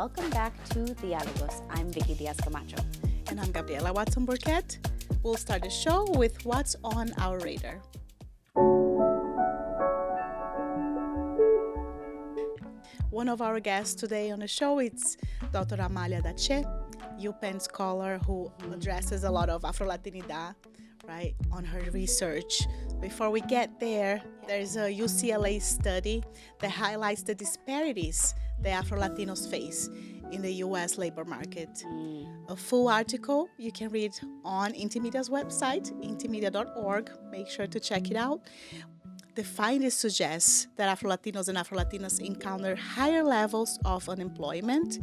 welcome back to Diálogos. I'm Vicky Diaz-Camacho. And I'm Gabriela Watson-Burkett. We'll start the show with what's on our radar. One of our guests today on the show is Dr. Amalia Daché, UPenn scholar who addresses a lot of Afro-Latinidad, right, on her research. Before we get there, there's a UCLA study that highlights the disparities the Afro-Latinos face in the U.S. labor market. A full article you can read on Intimedia's website, intimedia.org. Make sure to check it out. The findings suggest that Afro-Latinos and Afro-Latinas encounter higher levels of unemployment,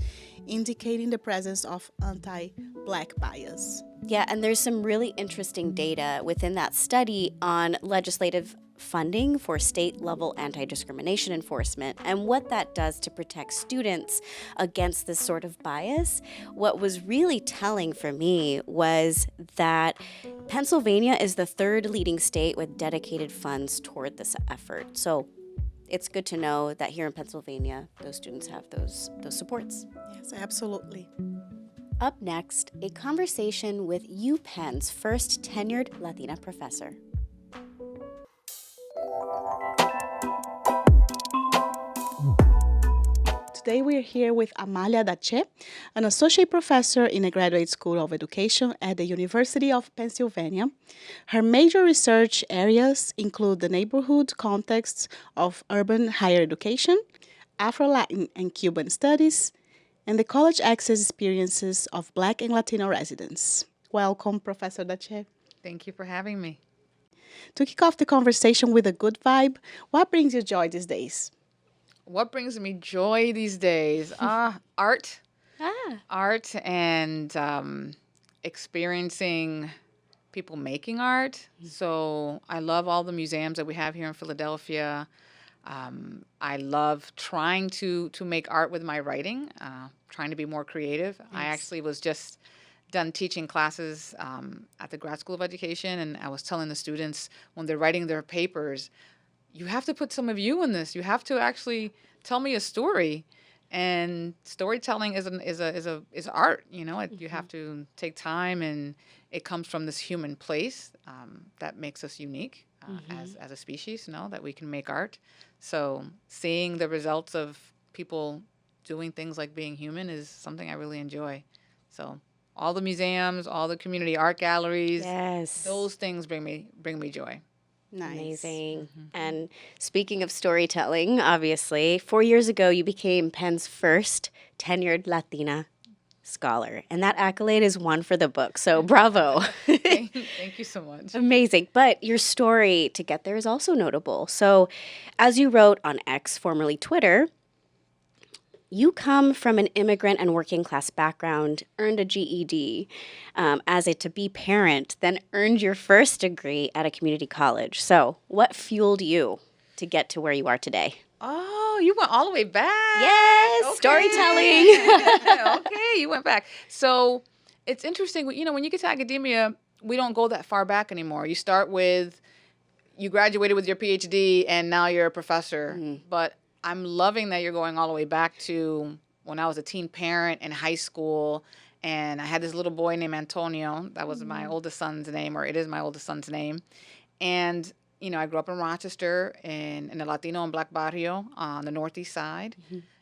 indicating the presence of anti-Black bias. Yeah, and there's some really interesting data within that study on legislative funding for state-level anti-discrimination enforcement and what that does to protect students against this sort of bias. What was really telling for me was that Pennsylvania is the third leading state with dedicated funds toward this effort. So it's good to know that here in Pennsylvania, those students have those supports. Yes, absolutely. Up next, a conversation with UPenn's first tenured Latina professor. Today we're here with Amalia Daché, an associate professor in the Graduate School of Education at the University of Pennsylvania. Her major research areas include the neighborhood contexts of urban higher education, Afro-Latin and Cuban studies, and the college access experiences of Black and Latino residents. Welcome, Professor Daché. Thank you for having me. To kick off the conversation with a good vibe, what brings you joy these days? What brings me joy these days? Art. Art and experiencing people making art. So I love all the museums that we have here in Philadelphia. I love trying to make art with my writing, trying to be more creative. Nice. I actually was just done teaching classes at the Grad School of Education, and I was telling the students when they're writing their papers, you have to put some of you in this. You have to actually tell me a story, and storytelling is art. You know, you have to take time, and it comes from this human place that makes us unique as a species. You know, that we can make art. So seeing the results of people doing things like being human is something I really enjoy. So all the museums, all the community art galleries, yes, those things bring me joy. Nice. Amazing. And speaking of storytelling, obviously, 4 years ago, you became Penn's first tenured Latina scholar. And that accolade is one for the book. So bravo. Thank you so much. Amazing. But your story to get there is also notable. So as you wrote on X, formerly Twitter, you come from an immigrant and working class background, earned a GED as a to-be parent, then earned your first degree at a community college. So what fueled you to get to where you are today? Oh, you went all the way back. Yes, okay. Storytelling. Okay, you went back. So it's interesting, you know, when you get to academia, we don't go that far back anymore. You start with, you graduated with your PhD and now you're a professor. But I'm loving that you're going all the way back to when I was a teen parent in high school, and I had this little boy named Antonio. That was my oldest son's name, or it is my oldest son's name. And, you know, I grew up in Rochester in a Latino and Black barrio on the Northeast side.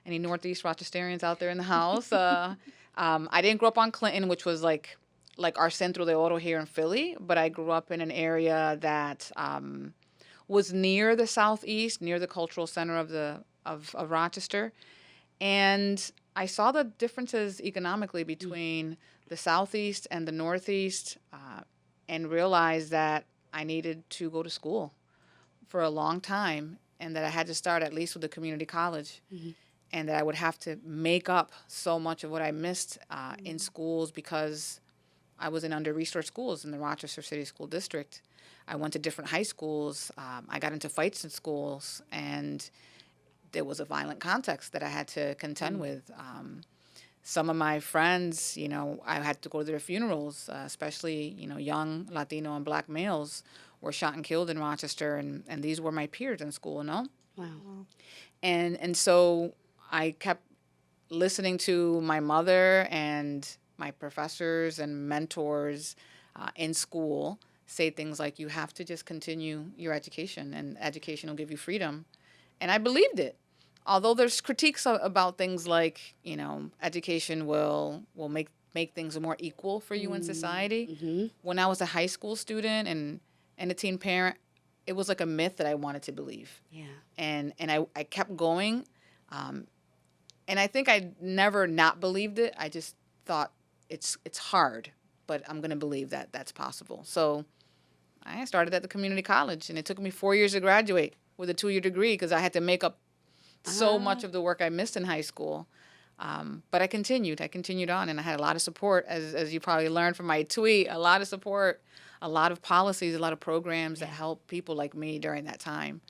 Any Northeast Rochesterians out there in the house? I didn't grow up on Clinton, which was like our Centro de Oro here in Philly, but I grew up in an area that was near the Southeast, near the cultural center of Rochester. And I saw the differences economically between the Southeast and the Northeast and realized that I needed to go to school for a long time and that I had to start at least with a community college and that I would have to make up so much of what I missed in schools because I was in under-resourced schools in the Rochester City School District. I went to different high schools. I got into fights in schools, and there was a violent context that I had to contend with. Some of my friends, you know, I had to go to their funerals, especially, you know, young Latino and Black males were shot and killed in Rochester, and these were my peers in school, no? Wow. And so I kept listening to my mother and my professors and mentors in school say things like, you have to just continue your education, and education will give you freedom. And I believed it. Although there's critiques about things like, education will make things more equal for you in society. When I was a high school student and a teen parent, it was like a myth that I wanted to believe. Yeah. And I kept going. And I think I never not believed it. I just thought it's hard, but I'm going to believe that that's possible. So I started at the community college, and it took me 4 years to graduate with a 2-year degree because I had to make up so much of the work I missed in high school. But I continued on, and I had a lot of support, as you probably learned from my tweet, a lot of support, a lot of policies, a lot of programs that help people like me during that time.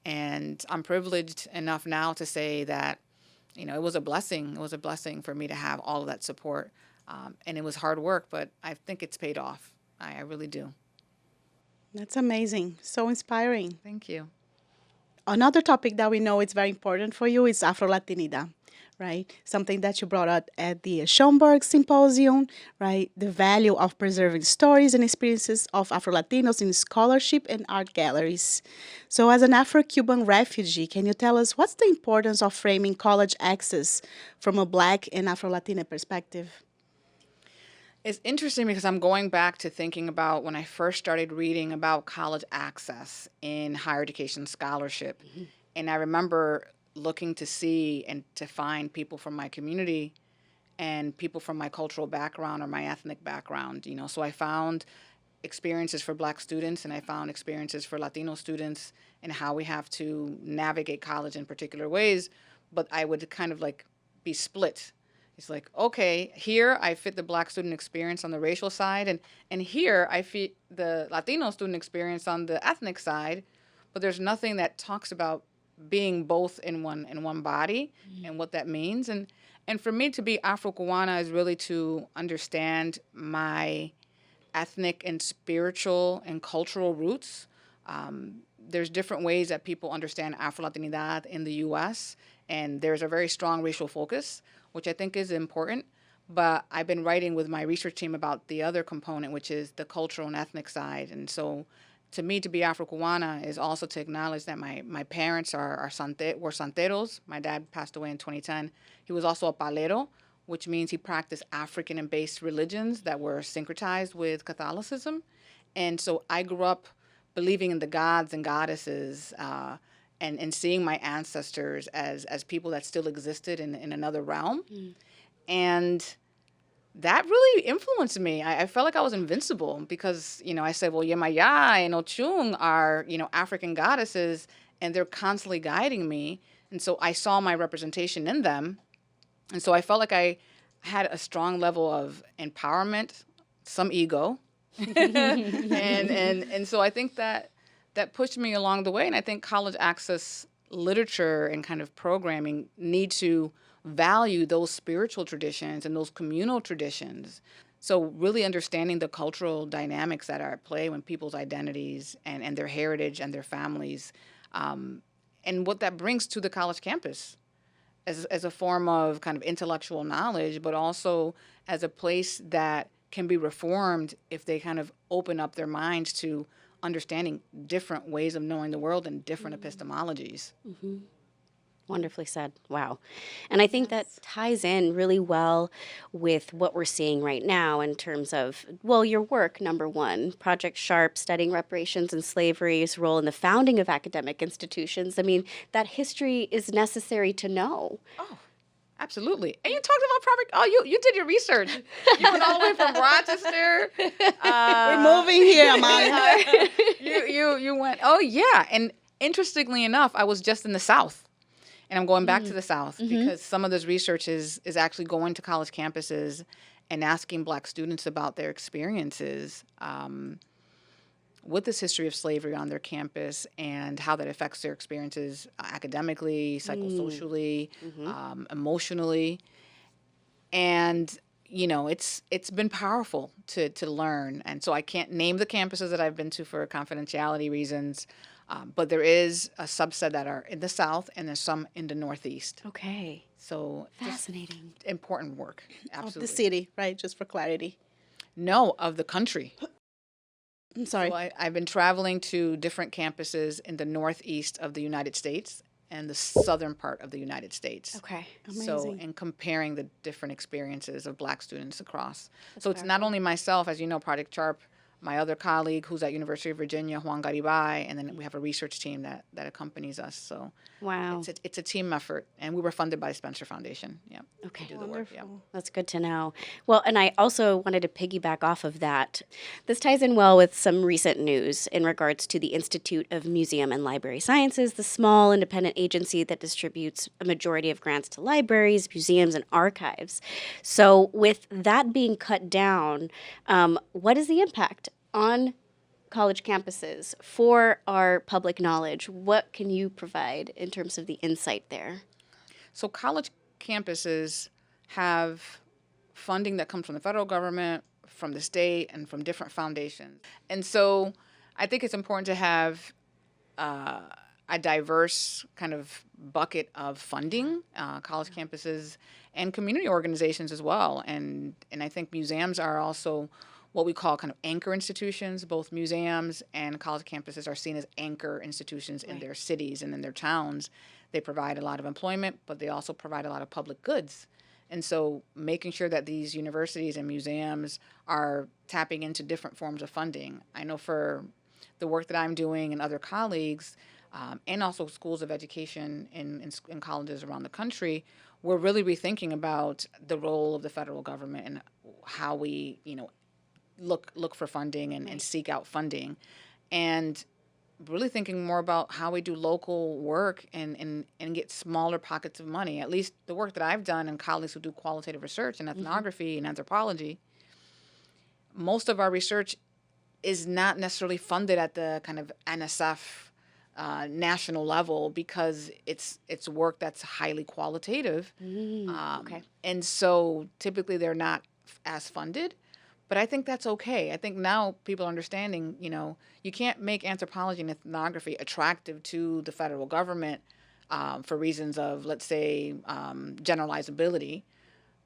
And I'm privileged enough now to say that, it was a blessing. It was a blessing for me to have all of that support. And it was hard work, but I think it's paid off. I really do. That's amazing. So inspiring. Thank you. Another topic that we know is very important for you is Afro-Latinidad, right? Something that you brought up at the Schoenberg Symposium, right? The value of preserving stories and experiences of Afro-Latinos in scholarship and art galleries. So as an Afro-Cuban refugee, can you tell us what's the importance of framing college access from a Black and Afro-Latina perspective? It's interesting because I'm going back to thinking about when I first started reading about college access in higher education scholarship. And I remember looking to see and to find people from my community and people from my cultural background or my ethnic background. So I found experiences for Black students, and I found experiences for Latino students, and how we have to navigate college in particular ways. But I would kind of like be split. It's like, okay, here I fit the Black student experience on the racial side, and here I fit the Latino student experience on the ethnic side, but there's nothing that talks about being both in one body and what that means. And for me to be Afro-Cubana is really to understand my ethnic and spiritual and cultural roots. There's different ways that people understand Afro-Latinidad in the U.S., and there's a very strong racial focus, which I think is important. But I've been writing with my research team about the other component, which is the cultural and ethnic side. And so to me, to be Afro-Cubana is also to acknowledge that my parents were santeros. My dad passed away in 2010. He was also a palero, which means he practiced African and based religions that were syncretized with Catholicism. And so I grew up believing in the gods and goddesses, and seeing my ancestors as people that still existed in another realm. And that really influenced me. I felt like I was invincible because, I said, well, Yemaya and Ochung are, African goddesses, and they're constantly guiding me. And so I saw my representation in them. And so I felt like I had a strong level of empowerment, some ego. and so I think that pushed me along the way. And I think college access literature and kind of programming need to value those spiritual traditions and those communal traditions. So really understanding the cultural dynamics that are at play when people's identities and their heritage and their families, and what that brings to the college campus as a form of kind of intellectual knowledge, but also as a place that can be reformed if they kind of open up their minds to understanding different ways of knowing the world and different epistemologies. Wonderfully said. Wow. And I think that ties in really well with what we're seeing right now in terms of, well, your work, number one, Project Sharp, studying reparations and slavery's role in the founding of academic institutions. I mean, that history is necessary to know. Oh, absolutely. And you talked about Project, you did your research. You went all the way from Rochester. We're moving here, Amalia. You went, oh yeah. And interestingly enough, I was just in the South. And I'm going back to the South because some of this research is actually going to college campuses and asking Black students about their experiences with this history of slavery on their campus and how that affects their experiences academically, psychosocially, emotionally. And, it's been powerful to learn. And so I can't name the campuses that I've been to for confidentiality reasons. But there is a subset that are in the South, and there's some in the Northeast. Okay. So just Fascinating. important work. Of Absolutely. the city, right? Just for clarity. No, of the country. I'm sorry. So I've been traveling to different campuses in the northeast of the United States and the southern part of the United States. Okay. So, Amazing. and comparing the different experiences of Black students across. That's So it's not powerful. only myself, as you know, Project Sharp, my other colleague who's at University of Virginia, Juan Garibay, and then we have a research team that accompanies us. So Wow. it's a team effort, and we were funded by Spencer Foundation. Yeah. Okay. To do the work. Yeah. Wonderful. That's good to know. Well, and I also wanted to piggyback off of that. This ties in well with some recent news in regards to the Institute of Museum and Library Sciences, the small independent agency that distributes a majority of grants to libraries, museums, and archives. So, with that being cut down, what is the impact on college campuses for our public knowledge? What can you provide in terms of the insight there? So college campuses have funding that comes from the federal government, from the state, and from different foundations. And so I think it's important to have a diverse kind of bucket of funding, college campuses and community organizations as well. And I think museums are also what we call kind of anchor institutions. Both museums and college campuses are seen as anchor institutions in their cities and in their towns. They provide a lot of employment, but they also provide a lot of public goods. And so making sure that these universities and museums are tapping into different forms of funding. I know for the work that I'm doing and other colleagues, and also schools of education in colleges around the country, we're really rethinking about the role of the federal government and how we, look for funding and seek out funding. And really thinking more about how we do local work and get smaller pockets of money. At least the work that I've done and colleagues who do qualitative research in ethnography and anthropology, most of our research is not necessarily funded at the kind of NSF national level because it's work that's highly qualitative. Okay. And so typically they're not as funded. But I think that's okay. I think now people are understanding, you can't make anthropology and ethnography attractive to the federal government for reasons of, let's say, generalizability.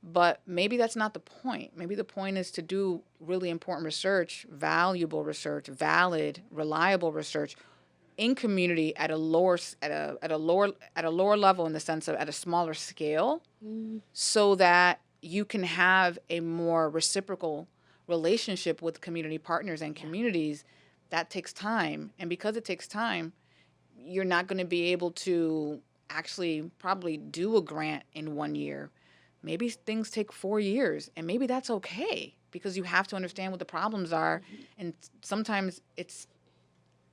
But maybe that's not the point. Maybe the point is to do really important research, valuable research, valid, reliable research in community at a lower level, in the sense of at a smaller scale, so that you can have a more reciprocal relationship with community partners and communities. That takes time. And because it takes time, you're not going to be able to actually probably do a grant in 1 year. Maybe things take 4 years, and maybe that's okay because you have to understand what the problems are. And sometimes it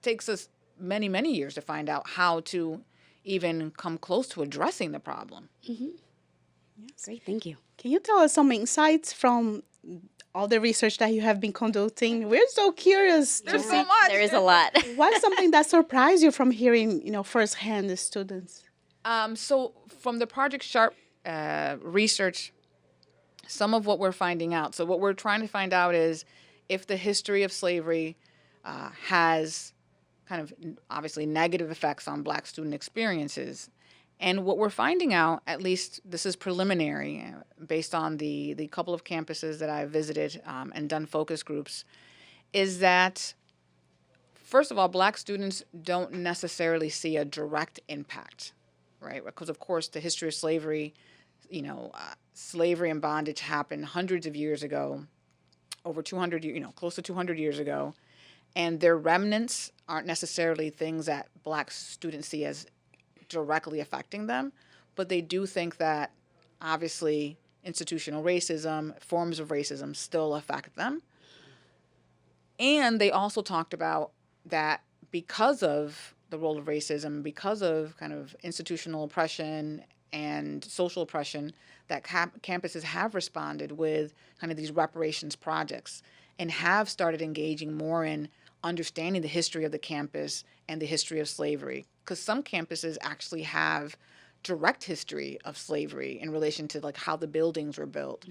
takes us many, many years to find out how to even come close to addressing the problem. Yes. Great. Thank you. Can you tell us some insights from all the research that you have been conducting? We're so curious. There's so much. There is a lot. What's something that surprised you from hearing, firsthand the students? So from the Project Sharp research, some of what we're finding out. So what we're trying to find out is if the history of slavery has kind of obviously negative effects on Black student experiences. And what we're finding out, at least this is preliminary, based on the couple of campuses that I've visited and done focus groups, is that, first of all, Black students don't necessarily see a direct impact, right? Because, of course, the history of slavery, slavery and bondage happened hundreds of years ago, over 200, close to 200 years ago. And their remnants aren't necessarily things that Black students see as directly affecting them, but they do think that obviously institutional racism, forms of racism still affect them. And they also talked about that because of the role of racism, because of kind of institutional oppression and social oppression, that campuses have responded with kind of these reparations projects and have started engaging more in understanding the history of the campus and the history of slavery. Because some campuses actually have direct history of slavery in relation to like how the buildings were built.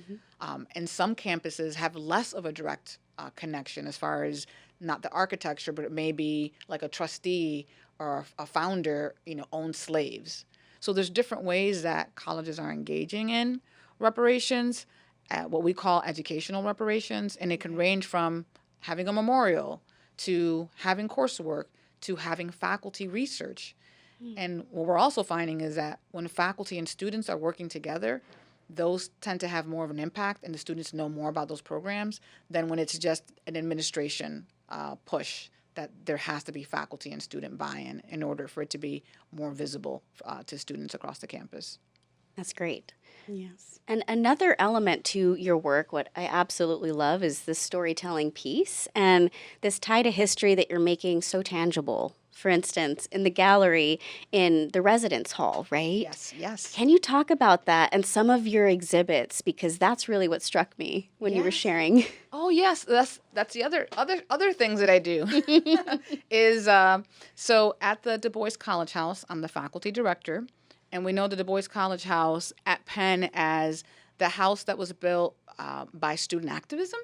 And some campuses have less of a direct connection as far as not the architecture, but it may be like a trustee or a founder, owned slaves. So there's different ways that colleges are engaging in reparations, what we call educational reparations, and it can range from having a memorial to having coursework to having faculty research. And what we're also finding is that when faculty and students are working together, those tend to have more of an impact and the students know more about those programs than when it's just an administration push that there has to be faculty and student buy-in in order for it to be more visible to students across the campus. That's great. Yes. And another element to your work, what I absolutely love, is the storytelling piece and this tie to history that you're making so tangible. For instance, in the gallery in the residence hall, right? Yes, yes. Can you talk about that and some of your exhibits? Because that's really what struck me when you were sharing. Oh yes, that's the other things that I do. Is so at the Du Bois College House, I'm the faculty director, and we know the Du Bois College House at Penn as the house that was built by student activism.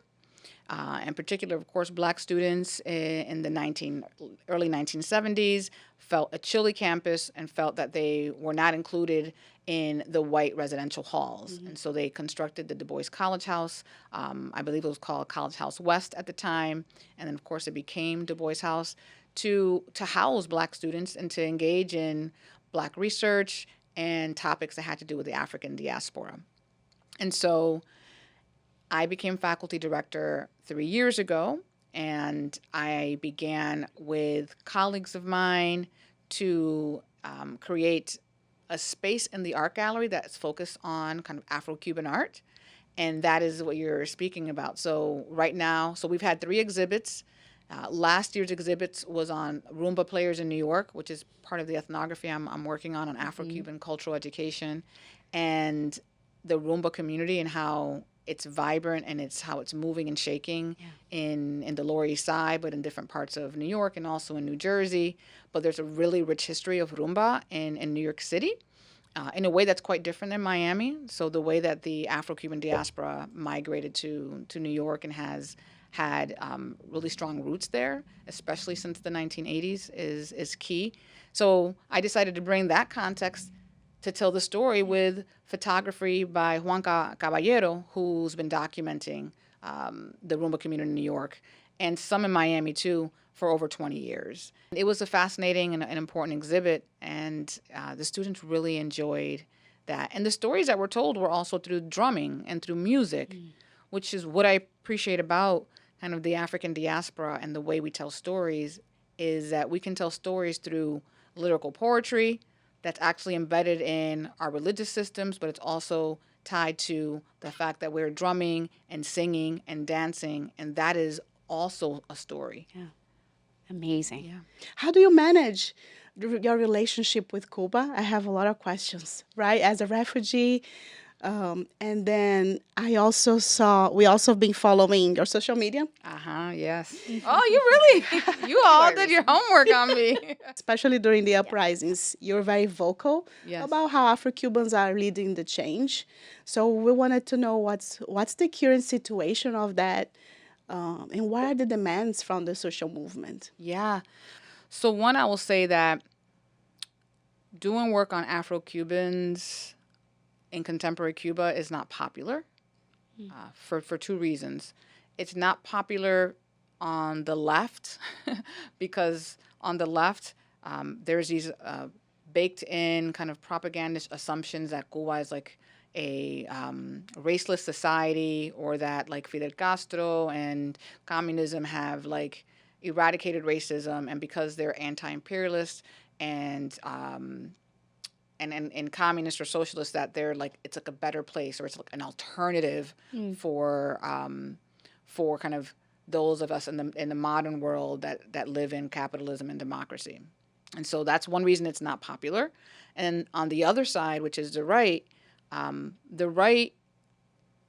In particular, of course, Black students in the early 1970s felt a chilly campus and felt that they were not included in the white residential halls. And so they constructed the Du Bois College House. I believe it was called College House West at the time. And then, of course, it became Du Bois House to house Black students and to engage in Black research and topics that had to do with the African diaspora. And so I became faculty director 3 years ago, and I began with colleagues of mine to create a space in the art gallery that's focused on kind of Afro-Cuban art, and that is what you're speaking about. So right now, we've had 3 exhibits. Last year's exhibits was on Rumba players in New York, which is part of the ethnography I'm working on Afro-Cuban cultural education, and the Rumba community and how it's vibrant and how it's moving and shaking in the Lower East Side, but in different parts of New York and also in New Jersey. But there's a really rich history of rumba in New York City in a way that's quite different than Miami. So the way that the Afro-Cuban diaspora migrated to New York and has had really strong roots there, especially since the 1980s, is key. So I decided to bring that context to tell the story with photography by Juan Caballero, who's been documenting the Rumba community in New York, and some in Miami too, for over 20 years. It was a fascinating and an important exhibit, and the students really enjoyed that. And the stories that were told were also through drumming and through music, which is what I appreciate about kind of the African diaspora and the way we tell stories, is that we can tell stories through lyrical poetry, that's actually embedded in our religious systems, but it's also tied to the fact that we're drumming and singing and dancing, and that is also a story. Yeah. Amazing. Yeah. How do you manage your relationship with Cuba? I have a lot of questions, right? As a refugee, and then we also have been following your social media. Yes. Oh, you all did your homework on me. Especially during the uprisings, you're very vocal about how Afro-Cubans are leading the change. So we wanted to know what's the current situation of that, and what are the demands from the social movement? Yeah. So one, I will say that doing work on Afro-Cubans in contemporary Cuba is not popular for 2 reasons. It's not popular on the left because on the left there's these baked in kind of propagandist assumptions that Cuba is like a raceless society, or that like Fidel Castro and communism have like eradicated racism, and because they're anti-imperialist and communist or socialist, that they're like, it's like a better place, or it's like an alternative for kind of those of us in the modern world that live in capitalism and democracy. And so that's one reason it's not popular. And on the other side, which is the right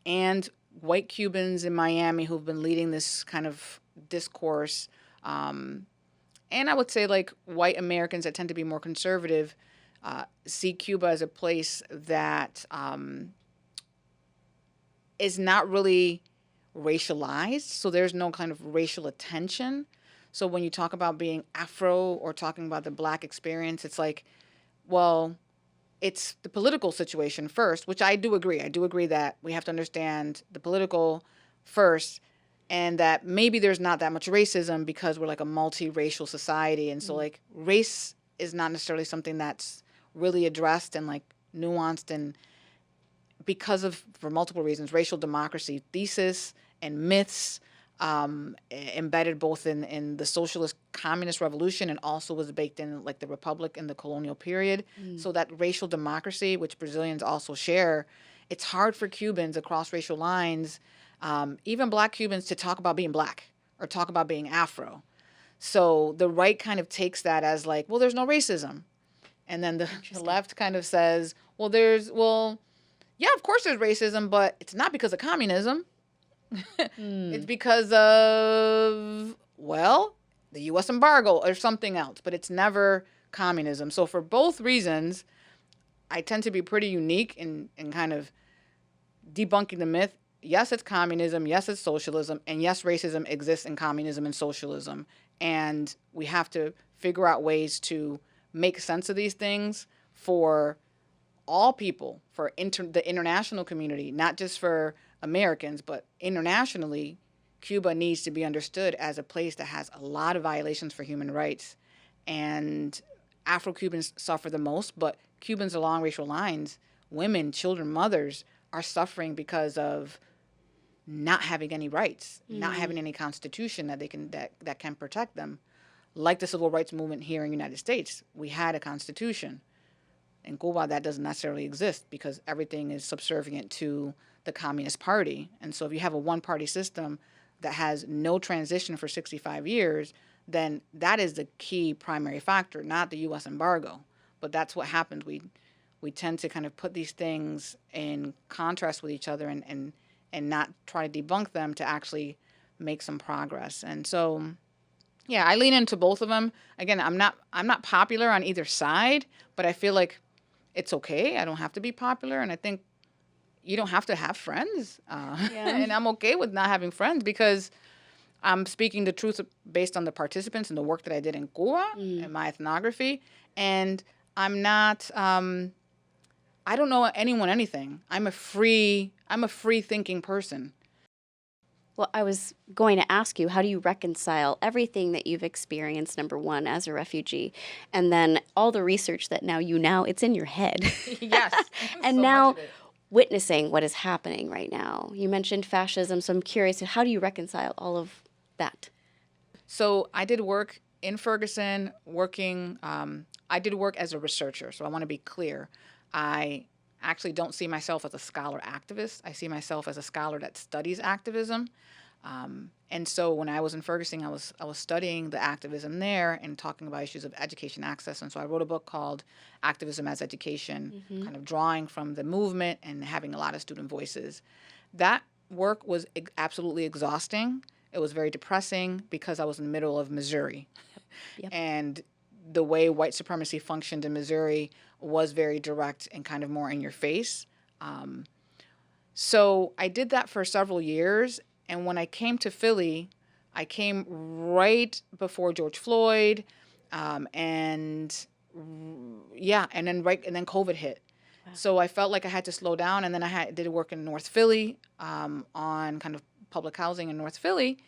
and white Cubans in Miami who've been leading this kind of discourse, and I would say like white Americans that tend to be more conservative, see Cuba as a place that is not really racialized. So there's no kind of racial attention. So when you talk about being Afro or talking about the Black experience, it's like, well, it's the political situation first, which I do agree. I do agree that we have to understand the political first, and that maybe there's not that much racism because we're like a multiracial society. And so like race is not necessarily something that's really addressed and like nuanced, and because of, for multiple reasons, racial democracy thesis and myths embedded both in the socialist communist revolution and also was baked in like the republic in the colonial period. So that racial democracy, which Brazilians also share, it's hard for Cubans across racial lines, even Black Cubans, to talk about being Black or talk about being Afro. So the right kind of takes that as like, well, there's no racism. And then the left kind of says, well, yeah, of course there's racism, but it's not because of communism. It's because of, well, the U.S. embargo or something else, but it's never communism. So for both reasons, I tend to be pretty unique in kind of debunking the myth. Yes, it's communism. Yes, it's socialism. And yes, racism exists in communism and socialism. And we have to figure out ways to make sense of these things for all people, for the international community, not just for Americans, but internationally. Cuba needs to be understood as a place that has a lot of violations for human rights. And Afro-Cubans suffer the most, but Cubans along racial lines, women, children, mothers, are suffering because of not having any rights, not having any constitution that they can that can protect them. Like the civil rights movement here in the United States, we had a constitution. In Cuba, that doesn't necessarily exist because everything is subservient to the Communist Party. And so if you have a one-party system that has no transition for 65 years, then that is the key primary factor, not the U.S. embargo. But that's what happens. We tend to kind of put these things in contrast with each other and not try to debunk them to actually make some progress. And so, yeah, I lean into both of them. Again, I'm not popular on either side, but I feel like it's okay. I don't have to be popular, and I think you don't have to have friends. And I'm okay with not having friends because I'm speaking the truth based on the participants and the work that I did in Cuba and my ethnography. And I'm not, I don't know anyone anything. I'm a free thinking person. Well, I was going to ask you, how do you reconcile everything that you've experienced, number one, as a refugee, and then all the research that it's in your head. Yes. And so now much of it. witnessing what is happening right now. You mentioned fascism, so I'm curious, how do you reconcile all of that? So I did work in Ferguson, I did work as a researcher, so I want to be clear. I actually don't see myself as a scholar activist. I see myself as a scholar that studies activism. And so when I was in Ferguson, I was studying the activism there and talking about issues of education access. And so I wrote a book called Activism as Education, kind of drawing from the movement and having a lot of student voices. That work was absolutely exhausting. It was very depressing because I was in the middle of Missouri. Yep. And the way white supremacy functioned in Missouri was very direct and kind of more in your face. So I did that for several years. And when I came to Philly, I came right before George Floyd, and then COVID hit. Wow. So I felt like I had to slow down, and then I did work in North Philly on kind of public housing in North Philly,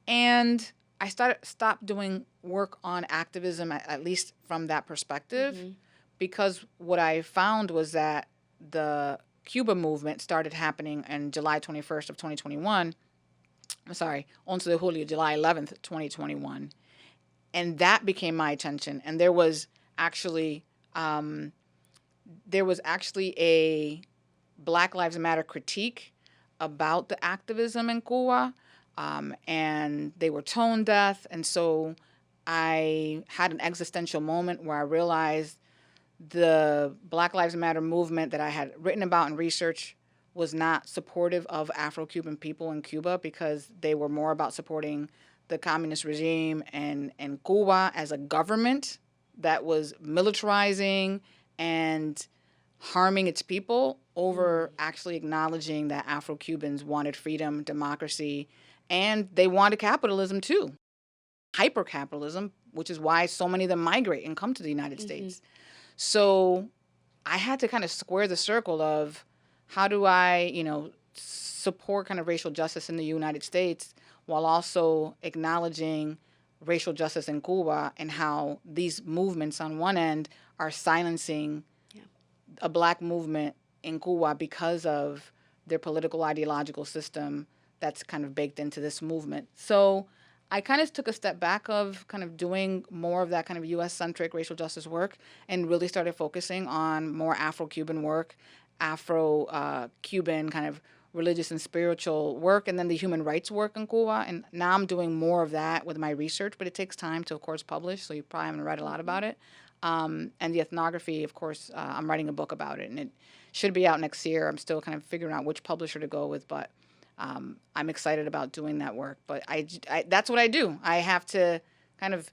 and I stopped doing work on activism, at least from that perspective, because what I found was that the Cuba movement started happening on July 21st of 2021. July 11th, 2021. And that became my attention. And there was actually a Black Lives Matter critique about the activism in Cuba, and they were tone deaf. And so I had an existential moment where I realized the Black Lives Matter movement that I had written about and researched was not supportive of Afro-Cuban people in Cuba, because they were more about supporting the communist regime and Cuba as a government that was militarizing and harming its people over actually acknowledging that Afro-Cubans wanted freedom, democracy, and they wanted capitalism too. Hyper-capitalism, which is why so many of them migrate and come to the United States. So I had to kind of square the circle of how do I, support kind of racial justice in the United States while also acknowledging racial justice in Cuba, and how these movements on one end are silencing a Black movement in Cuba because of their political ideological system that's kind of baked into this movement. So I kind of took a step back of kind of doing more of that kind of U.S.-centric racial justice work and really started focusing on more Afro-Cuban work, Afro-Cuban kind of religious and spiritual work, and then the human rights work in Cuba. And now I'm doing more of that with my research, but it takes time to, of course, publish, so you probably haven't read a lot about it. And the ethnography, of course, I'm writing a book about it, and it should be out next year. I'm still kind of figuring out which publisher to go with, but I'm excited about doing that work. But I that's what I do. I have to kind of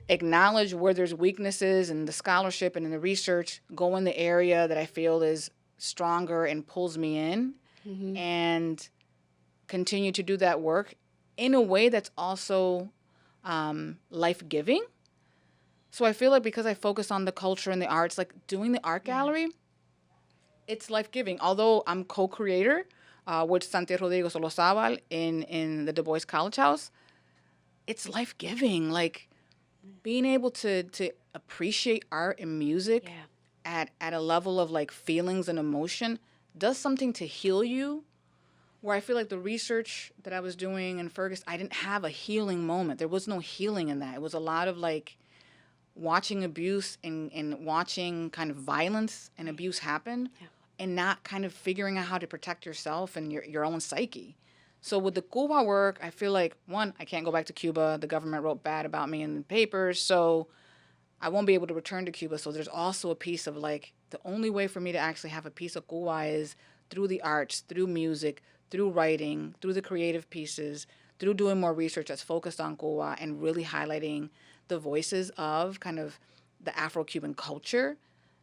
acknowledge where there's weaknesses in the scholarship and in the research, go in the area that I feel is stronger and pulls me in, and continue to do that work in a way that's also life-giving. So I feel like because I focus on the culture and the arts, like doing the art gallery, it's life-giving. Although I'm co-creator with Santiago Rodrigo Solozabal in the Du Bois College House, it's life-giving. Like being able to appreciate art and music at a level of like feelings and emotion does something to heal you, where I feel like the research that I was doing in Fergus, I didn't have a healing moment. There was no healing in that. It was a lot of like watching abuse and watching kind of violence and abuse happen, and not kind of figuring out how to protect yourself and your own psyche. So with the Cuba work, I feel like, one, I can't go back to Cuba. The government wrote bad about me in the papers, so I won't be able to return to Cuba. So there's also a piece of like, the only way for me to actually have a piece of Cuba is through the arts, through music, through writing, through the creative pieces, through doing more research that's focused on Cuba and really highlighting the voices of kind of the Afro-Cuban culture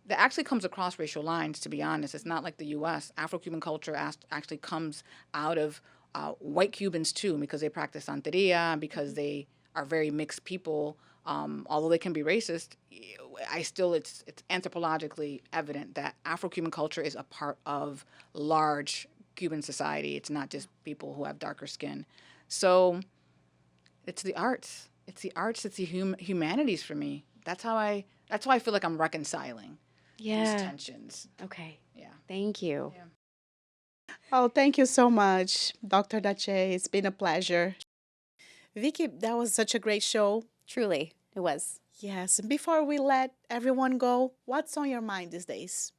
that actually comes across racial lines, to be honest. It's not like the U.S. Afro-Cuban culture actually comes out of white Cubans, too, because they practice Santeria, because they are very mixed people. Although they can be racist, it's anthropologically evident that Afro-Cuban culture is a part of large Cuban society. It's not just people who have darker skin. So it's the arts. It's the arts. It's the humanities for me. That's how I feel like I'm reconciling these tensions. Okay. Yeah. Thank you. Yeah. Oh, thank you so much, Dr. Daché. It's been a pleasure. Vicky, that was such a great show. Truly, it was. Yes. And before we let everyone go, what's on your mind these days?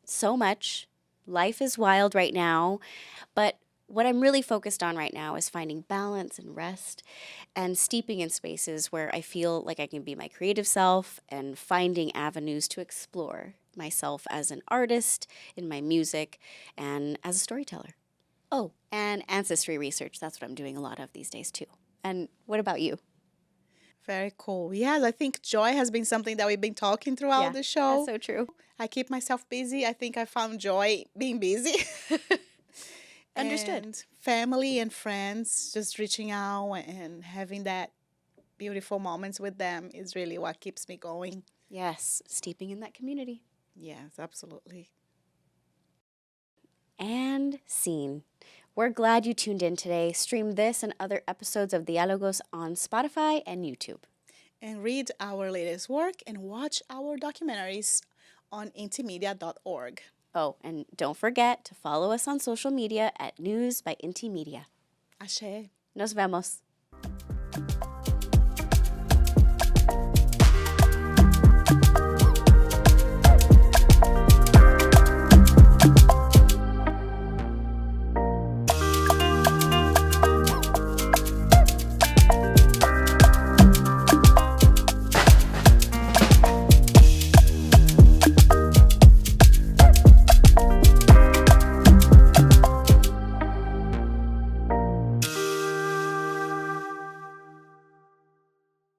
So much. Life is wild right now, but what I'm really focused on right now is finding balance and rest and steeping in spaces where I feel like I can be my creative self and finding avenues to explore myself as an artist in my music and as a storyteller. Oh, and ancestry research. That's what I'm doing a lot of these days too. And what about you? Very cool. Yes, I think joy has been something that we've been talking throughout the show. That's so true. I keep myself busy. I think I found joy being busy. Understood. And family and friends, just reaching out and having that beautiful moments with them is really what keeps me going. Yes, steeping in that community. Yes, absolutely. And scene. We're glad you tuned in today. Stream this and other episodes of Diálogos on Spotify and YouTube. And read our latest work and watch our documentaries on intimedia.org. Oh, and don't forget to follow us on social media at News by Inti Media. Ashe. Nos vemos.